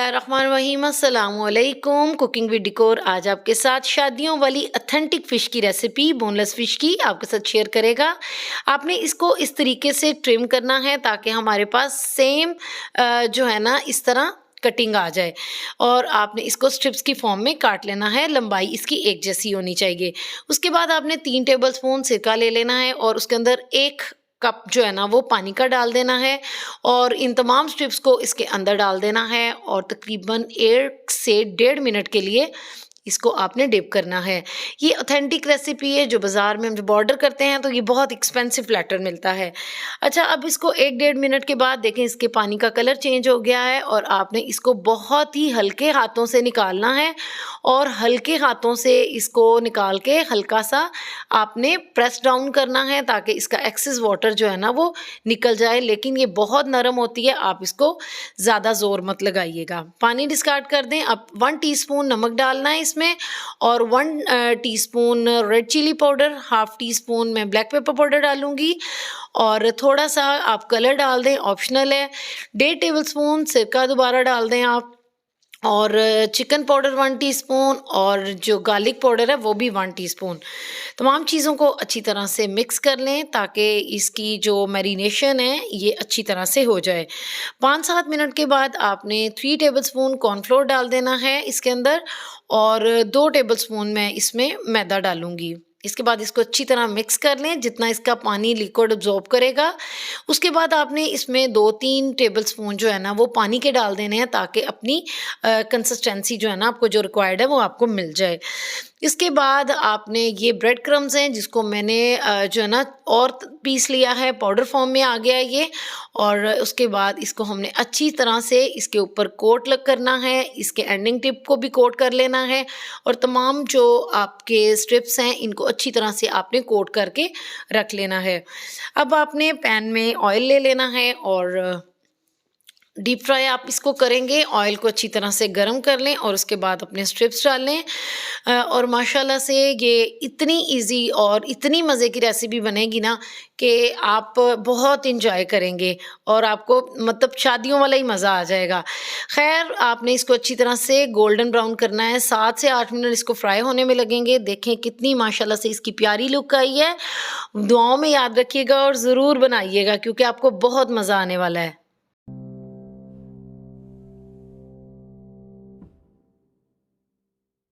बिस्मिल्लाहिर्रहमानिर्रहीम, अस्सलामुअलैकुम। Cooking with decor आज आपके साथ शादियों वाली ऑथेंटिक फ़िश की रेसिपी, बोनलेस फ़िश की आपके साथ शेयर करेगा। आपने इसको इस तरीके से ट्रिम करना है ताकि हमारे पास सेम जो है ना इस तरह कटिंग आ जाए, और आपने इसको स्ट्रिप्स की फॉर्म में काट लेना है। लंबाई इसकी एक जैसी होनी चाहिए। उसके बाद आपने 3 टेबलस्पून सिरका ले लेना है और उसके अंदर 1 कप जो है ना वो पानी का डाल देना है, और इन तमाम स्ट्रिप्स को इसके अंदर डाल देना है और तकरीबन 1 से 1.5 मिनट के लिए इसको आपने डिप करना है। ये ऑथेंटिक रेसिपी है जो बाज़ार में हम जब ऑर्डर करते हैं तो ये बहुत एक्सपेंसिव प्लेटर मिलता है। अच्छा, अब इसको 1-1.5 मिनट के बाद देखें इसके पानी का कलर चेंज हो गया है, और आपने इसको बहुत ही हल्के हाथों से निकालना है, और हल्के हाथों से इसको निकाल के हल्का सा आपने प्रेस डाउन करना है ताकि इसका एक्सेस वाटर जो है ना वो निकल जाए। लेकिन ये बहुत नरम होती है, आप इसको ज़्यादा ज़ोर मत लगाइएगा। पानी डिस्कार्ड कर दें। अब 1 टीस्पून नमक डालना है इसमें, और 1 teaspoon red chilli powder, half teaspoon मैं ब्लैक पेपर पाउडर डालूंगी, और थोड़ा सा आप कलर डाल दें, ऑप्शनल है। 1.5 टेबलस्पून सिरका दोबारा डाल दें आप, और चिकन पाउडर 1 टीस्पून, और जो गार्लिक पाउडर है वो भी 1 टीस्पून। तमाम चीज़ों को अच्छी तरह से मिक्स कर लें ताकि इसकी जो मैरिनेशन है ये अच्छी तरह से हो जाए। 5-7 मिनट के बाद आपने 3 टेबलस्पून कॉर्नफ्लोर डाल देना है इसके अंदर, और 2 टेबलस्पून मैं इसमें मैदा डालूँगी। इसके बाद इसको अच्छी तरह मिक्स कर लें जितना इसका पानी लिक्विड अब्जॉर्ब करेगा। उसके बाद आपने इसमें 2-3 टेबलस्पून जो है ना वो पानी के डाल देने हैं ताकि अपनी कंसिस्टेंसी जो है ना आपको जो रिक्वायर्ड है वो आपको मिल जाए। इसके बाद आपने ये ब्रेड क्रम्स हैं जिसको मैंने जो है ना और पीस लिया है, पाउडर फॉर्म में आ गया है ये, और उसके बाद इसको हमने अच्छी तरह से इसके ऊपर कोट लग करना है, इसके एंडिंग टिप को भी कोट कर लेना है, और तमाम जो आपके स्ट्रिप्स हैं इनको अच्छी तरह से आपने कोट करके रख लेना है। अब आपने पैन में ऑयल ले लेना है और डीप फ्राई आप इसको करेंगे। ऑयल को अच्छी तरह से गरम कर लें और उसके बाद अपने स्ट्रिप्स डाल लें, और माशाल्लाह से ये इतनी इजी और इतनी मज़े की रेसिपी बनेगी ना कि आप बहुत इंजॉय करेंगे, और आपको मतलब शादियों वाला ही मज़ा आ जाएगा। खैर, आपने इसको अच्छी तरह से गोल्डन ब्राउन करना है। 7 से 8 मिनट इसको फ्राई होने में लगेंगे। देखें कितनी माशाल्लाह से इसकी प्यारी लुक आई है। दुआओं में याद रखिएगा और ज़रूर बनाइएगा क्योंकि आपको बहुत मज़ा आने वाला है।